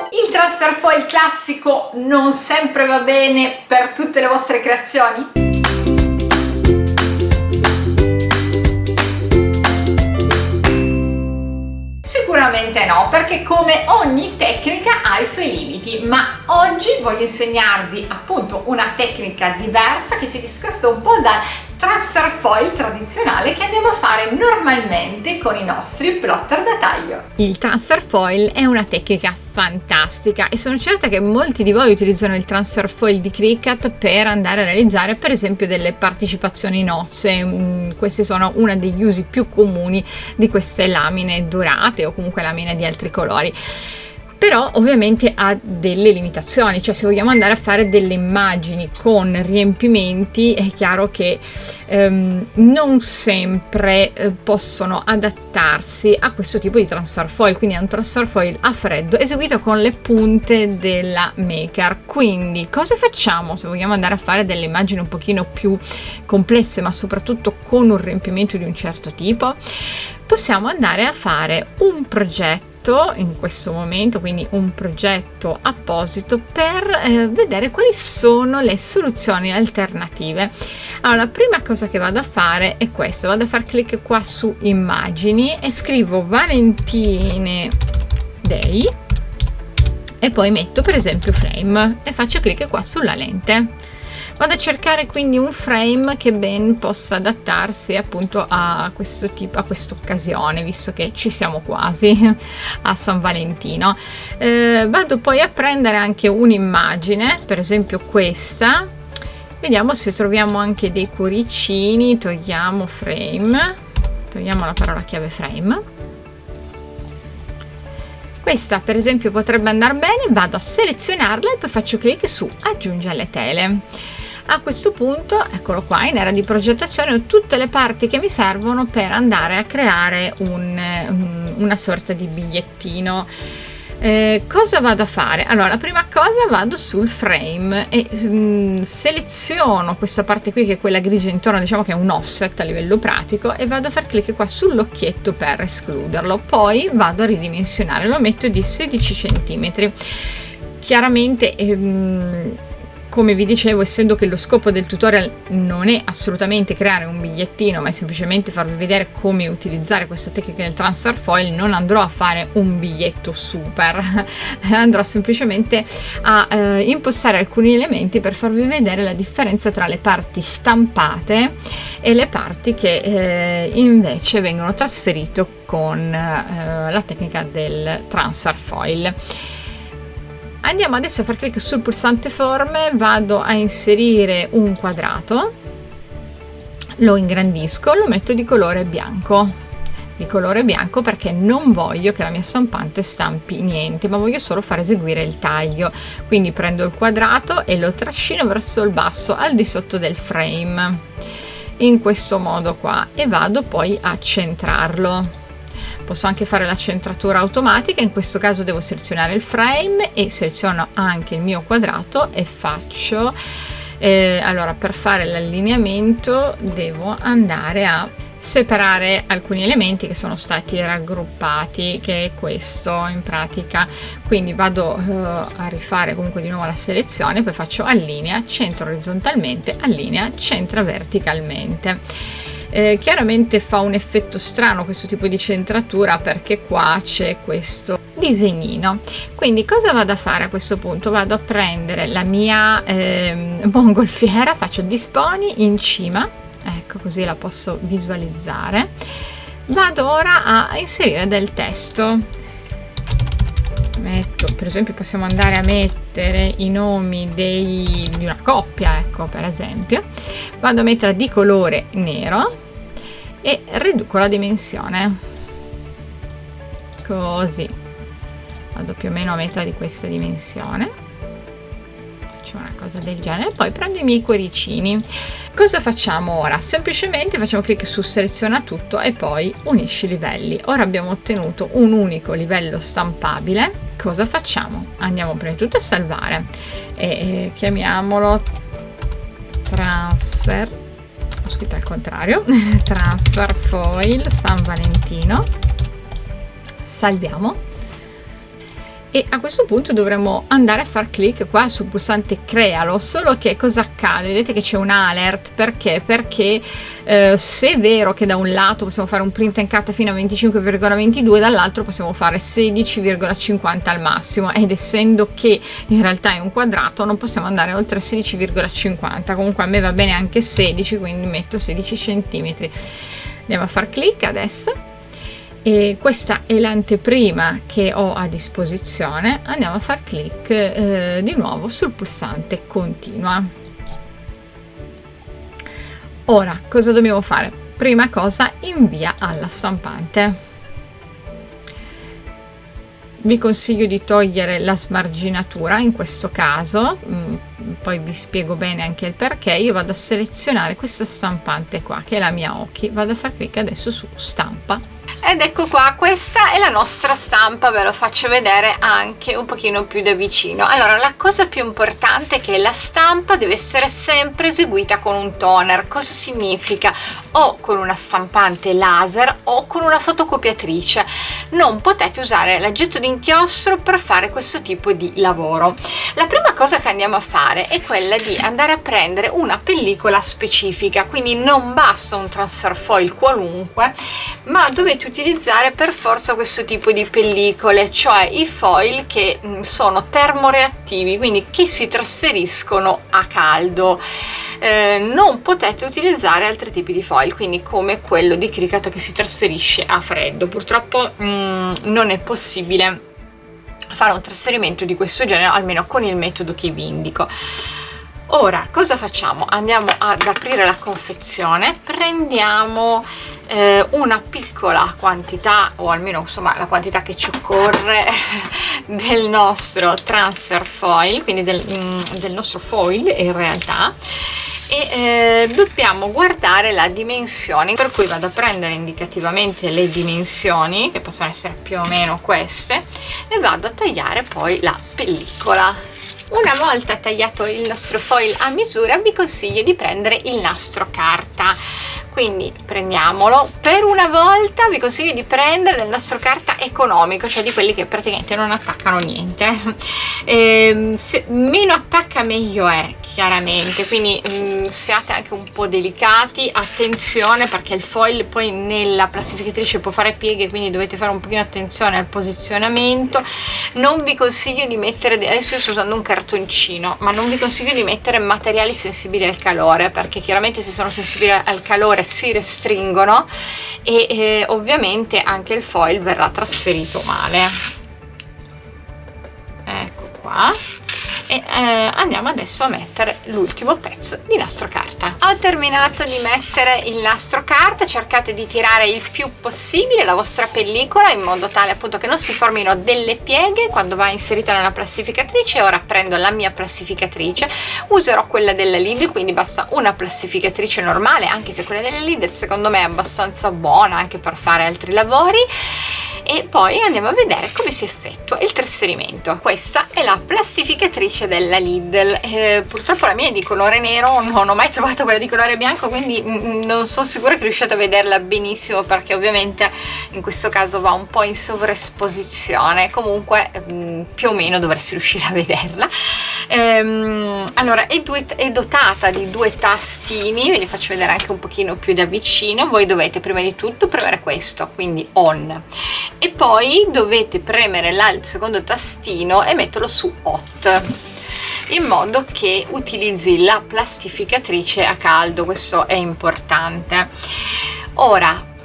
Il transfer foil classico non sempre va bene per tutte le vostre creazioni? Sicuramente no, perché come ogni tecnica ha i suoi limiti, ma oggi voglio insegnarvi appunto una tecnica diversa che si discosta un po' dal transfer foil tradizionale che andiamo a fare normalmente con i nostri plotter da taglio. Il transfer foil è una tecnica fantastica e sono certa che molti di voi utilizzano il transfer foil di Cricut per andare a realizzare per esempio delle partecipazioni nozze. Questi sono uno degli usi più comuni di queste lamine dorate o comunque lamine di altri colori. Però ovviamente ha delle limitazioni, cioè se vogliamo andare a fare delle immagini con riempimenti è chiaro che non sempre possono adattarsi a questo tipo di transfer foil, quindi è un transfer foil a freddo eseguito con le punte della Maker. Quindi cosa facciamo se vogliamo andare a fare delle immagini un pochino più complesse, ma soprattutto con un riempimento di un certo tipo? Possiamo andare a fare un progetto in questo momento, quindi un progetto apposito per vedere quali sono le soluzioni alternative. Allora, la prima cosa che vado a fare è questo: vado a far clic qua su immagini e scrivo Valentine Day e poi metto per esempio frame e faccio clic qua sulla lente. Vado a cercare quindi un frame che ben possa adattarsi appunto a questo tipo, a questa occasione, visto che ci siamo quasi a San Valentino. Vado poi a prendere anche un'immagine, per esempio questa. Vediamo se troviamo anche dei cuoricini. Togliamo frame, togliamo la parola chiave frame. Questa per esempio potrebbe andare bene. Vado a selezionarla e poi faccio clic su aggiungi alle tele. A questo punto, eccolo qua, in area di progettazione ho tutte le parti che mi servono per andare a creare una sorta di bigliettino. Cosa vado a fare? Allora, la prima cosa vado sul frame e seleziono questa parte qui che è quella grigia intorno, diciamo che è un offset a livello pratico, e vado a far clic qua sull'occhietto per escluderlo. Poi vado a ridimensionare, lo metto di 16 cm. Chiaramente come vi dicevo, essendo che lo scopo del tutorial non è assolutamente creare un bigliettino, ma è semplicemente farvi vedere come utilizzare questa tecnica del transfer foil, non andrò a fare un biglietto super, andrò semplicemente a impostare alcuni elementi per farvi vedere la differenza tra le parti stampate e le parti che invece vengono trasferite con la tecnica del transfer foil. Andiamo adesso a far clic sul pulsante forme, vado a inserire un quadrato, lo ingrandisco, lo metto di colore bianco perché non voglio che la mia stampante stampi niente, ma voglio solo far eseguire il taglio. Quindi prendo il quadrato e lo trascino verso il basso al di sotto del frame in questo modo qua e vado poi a centrarlo. Posso anche fare la centratura automatica, in questo caso devo selezionare il frame e seleziono anche il mio quadrato e faccio allora, per fare l'allineamento devo andare a separare alcuni elementi che sono stati raggruppati, che è questo in pratica. Quindi vado a rifare comunque di nuovo la selezione, poi faccio allinea, centro orizzontalmente, allinea, centra verticalmente. Chiaramente fa un effetto strano questo tipo di centratura perché qua c'è questo disegnino. Quindi cosa vado a fare a questo punto? Vado a prendere la mia mongolfiera, faccio disponi in cima, ecco, così la posso visualizzare. Vado ora a inserire del testo. Metto, per esempio possiamo andare a mettere i nomi di una coppia, ecco, per esempio. Vado a mettere di colore nero e riduco la dimensione così, vado più o meno a metà di questa dimensione, faccio una cosa del genere. Poi prendo i miei cuoricini. Cosa facciamo ora? Semplicemente facciamo clic su seleziona tutto e poi unisci livelli. Ora abbiamo ottenuto un unico livello stampabile. Cosa facciamo? Andiamo prima di tutto a salvare e chiamiamolo transfer, ho scritto al contrario, transfer foil San Valentino. salviamo. E a questo punto dovremo andare a far clic qua sul pulsante crealo, solo che cosa accade? Vedete che c'è un alert, perché? Perché se è vero che da un lato possiamo fare un print and cut fino a 25,22, dall'altro possiamo fare 16,50 al massimo, ed essendo che in realtà è un quadrato non possiamo andare oltre 16,50. Comunque a me va bene anche 16, quindi metto 16 centimetri. Andiamo a far clic adesso. E questa è l'anteprima che ho a disposizione. Andiamo a far clic di nuovo sul pulsante continua. Ora cosa dobbiamo fare? Prima cosa, invia alla stampante. Vi consiglio di togliere la smarginatura in questo caso, poi vi spiego bene anche il perché. Io vado a selezionare questa stampante qua, che è la mia Oki, vado a far clic adesso su stampa. Ed ecco qua, questa è la nostra stampa, ve lo faccio vedere anche un pochino più da vicino. Allora, la cosa più importante è che la stampa deve essere sempre eseguita con un toner. Cosa significa? O con una stampante laser o con una fotocopiatrice. Non potete usare l'aggetto d'inchiostro per fare questo tipo di lavoro. La prima cosa che andiamo a fare è quella di andare a prendere una pellicola specifica, quindi non basta un transfer foil qualunque, ma dovete utilizzare per forza questo tipo di pellicole, cioè i foil che sono termoreattivi, quindi che si trasferiscono a caldo. Non potete utilizzare altri tipi di foil, quindi come quello di Cricut che si trasferisce a freddo. Purtroppo non è possibile fare un trasferimento di questo genere, almeno con il metodo che vi indico. Ora cosa facciamo? Andiamo ad aprire la confezione, prendiamo una piccola quantità, o almeno insomma la quantità che ci occorre del nostro transfer foil, quindi del nostro foil in realtà, e dobbiamo guardare la dimensione, per cui vado a prendere indicativamente le dimensioni, che possono essere più o meno queste, e vado a tagliare poi la pellicola. Una volta tagliato il nostro foil a misura, vi consiglio di prendere il nastro carta, quindi prendiamolo. Per una volta vi consiglio di prendere del nastro carta economico, cioè di quelli che praticamente non attaccano niente. Meno attacca meglio è, chiaramente, quindi siate anche un po' delicati, attenzione, perché il foil poi nella plastificatrice può fare pieghe, quindi dovete fare un pochino attenzione al posizionamento. Non vi consiglio di mettere, adesso io sto usando un cartoncino, ma non vi consiglio di mettere materiali sensibili al calore, perché chiaramente se sono sensibili al calore si restringono e ovviamente anche il foil verrà trasferito male. Ecco qua. E andiamo adesso a mettere l'ultimo pezzo di nastro carta. Ho terminato di mettere il nastro carta, cercate di tirare il più possibile la vostra pellicola in modo tale appunto che non si formino delle pieghe quando va inserita nella plastificatrice. Ora prendo la mia plastificatrice, userò quella della Lidl, quindi basta una plastificatrice normale, anche se quella della Lidl secondo me è abbastanza buona anche per fare altri lavori. E poi andiamo a vedere come si effettua il trasferimento. Questa è la plastificatrice della Lidl, purtroppo la mia è di colore nero, non ho mai trovato quella di colore bianco, quindi non sono sicura che riusciate a vederla benissimo, perché ovviamente in questo caso va un po' in sovraesposizione. Comunque più o meno dovresti riuscire a vederla. Allora è dotata di due tastini, ve li faccio vedere anche un pochino più da vicino. Voi dovete prima di tutto premere questo, quindi on, e poi dovete premere il secondo tastino e metterlo su hot, in modo che utilizzi la plastificatrice a caldo. Questo è importante. Ora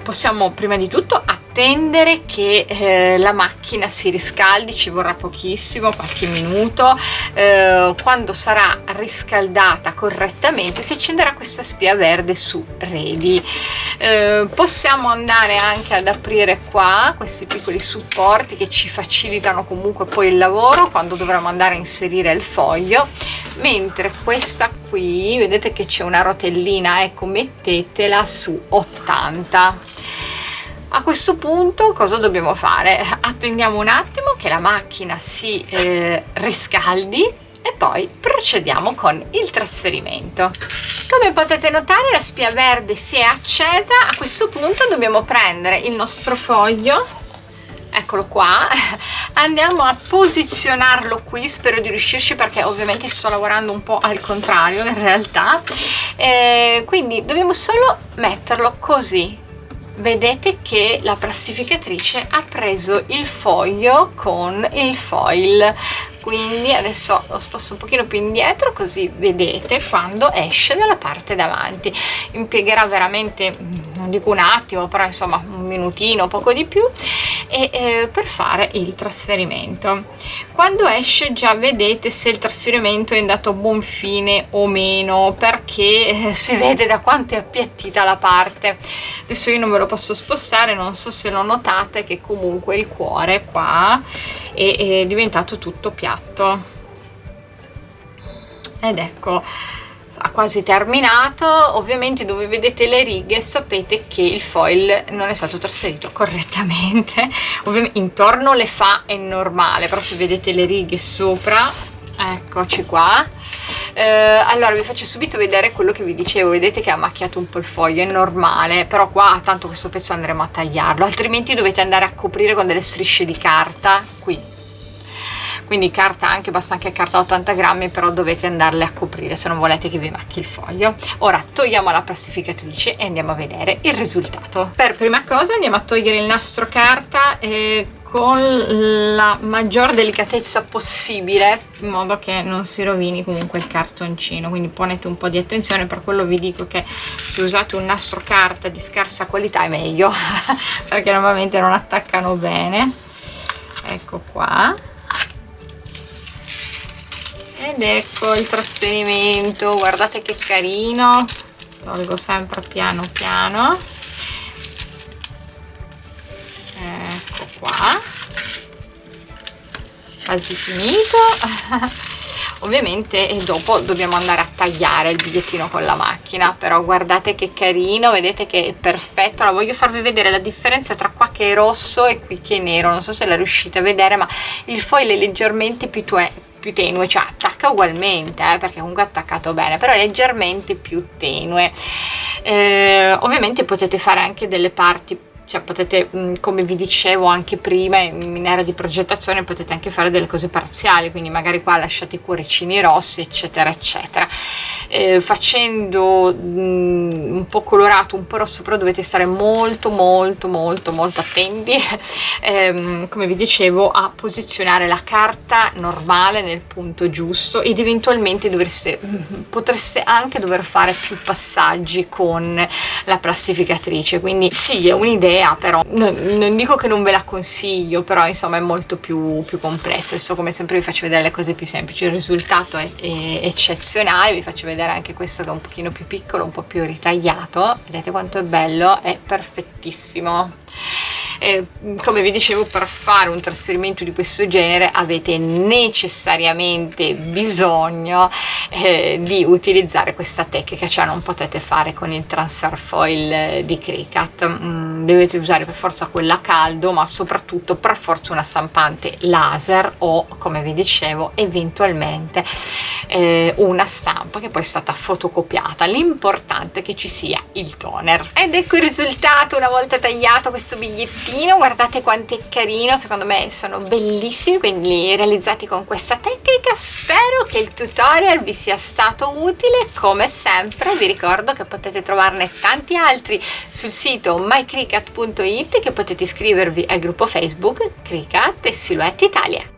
possiamo prima di tutto attendere che la macchina si riscaldi, ci vorrà pochissimo, qualche minuto. Quando sarà riscaldata correttamente si accenderà questa spia verde su ready. Possiamo andare anche ad aprire qua questi piccoli supporti che ci facilitano comunque poi il lavoro quando dovremo andare a inserire il foglio, mentre questa qui vedete che c'è una rotellina, ecco, mettetela su 80. A questo punto cosa dobbiamo fare? Attendiamo un attimo che la macchina si riscaldi e poi procediamo con il trasferimento. Come potete notare la spia verde si è accesa. A questo punto dobbiamo prendere il nostro foglio, eccolo qua, andiamo a posizionarlo qui, spero di riuscirci perché ovviamente sto lavorando un po' al contrario in realtà, quindi dobbiamo solo metterlo così. Vedete che la plastificatrice ha preso il foglio con il foil, quindi adesso lo sposto un pochino più indietro così vedete quando esce dalla parte davanti. Impiegherà veramente, non dico un attimo, però insomma un minutino, poco di più, per fare il trasferimento. Quando esce già vedete se il trasferimento è andato a buon fine o meno, perché si vede da quanto è appiattita la parte. Adesso io non ve lo posso spostare, non so se lo notate che comunque il cuore qua è diventato tutto piatto, ed ecco, ha quasi terminato. Ovviamente dove vedete le righe sapete che il foil non è stato trasferito correttamente. Ovviamente intorno le fa è normale, però se vedete le righe sopra, eccoci qua. Allora vi faccio subito vedere quello che vi dicevo. Vedete che ha macchiato un po' il foglio, è normale, però qua tanto questo pezzo andremo a tagliarlo, altrimenti dovete andare a coprire con delle strisce di carta qui. Quindi carta anche, basta anche carta 80 grammi, però dovete andarle a coprire se non volete che vi macchi il foglio. Ora togliamo la plastificatrice e andiamo a vedere il risultato. Per prima cosa andiamo a togliere il nastro carta con la maggior delicatezza possibile, in modo che non si rovini comunque il cartoncino, quindi ponete un po' di attenzione. Per quello vi dico che se usate un nastro carta di scarsa qualità è meglio perché normalmente non attaccano bene. Ecco qua, ed ecco il trasferimento, guardate che carino. Tolgo sempre piano piano, ecco qua, quasi finito. Ovviamente e dopo dobbiamo andare a tagliare il bigliettino con la macchina, però guardate che carino, vedete che è perfetto. Allora, voglio farvi vedere la differenza tra qua che è rosso e qui che è nero, non so se la riuscite a vedere, ma il foil è leggermente più tenue, cioè attacca ugualmente perché comunque è attaccato bene, però è leggermente più tenue. Ovviamente potete fare anche delle parti, cioè potete, come vi dicevo anche prima in area di progettazione, potete anche fare delle cose parziali, quindi magari qua lasciate i cuoricini rossi eccetera eccetera. Facendo un po' colorato, un po' rosso, però dovete stare molto attenti come vi dicevo a posizionare la carta normale nel punto giusto, ed eventualmente potreste anche dover fare più passaggi con la plastificatrice. Quindi sì, è un'idea, però non dico che non ve la consiglio, però insomma è molto più complessa. Adesso come sempre vi faccio vedere le cose più semplici, il risultato è eccezionale. Vi faccio vedere anche questo che è un pochino più piccolo, un po' più ritagliato, vedete quanto è bello, è perfettissimo. Come vi dicevo, per fare un trasferimento di questo genere avete necessariamente bisogno di utilizzare questa tecnica, cioè non potete fare con il transfer foil di Cricut, dovete usare per forza quella a caldo, ma soprattutto per forza una stampante laser o, come vi dicevo, eventualmente una stampa che poi è stata fotocopiata. L'importante è che ci sia il toner. Ed ecco il risultato una volta tagliato questo bigliettino. Guardate quanto è carino, secondo me sono bellissimi, quindi realizzati con questa tecnica. Spero che il tutorial vi sia stato utile. Come sempre vi ricordo che potete trovarne tanti altri sul sito mycricut.it, che potete iscrivervi al gruppo Facebook Cricut e Silhouette Italia.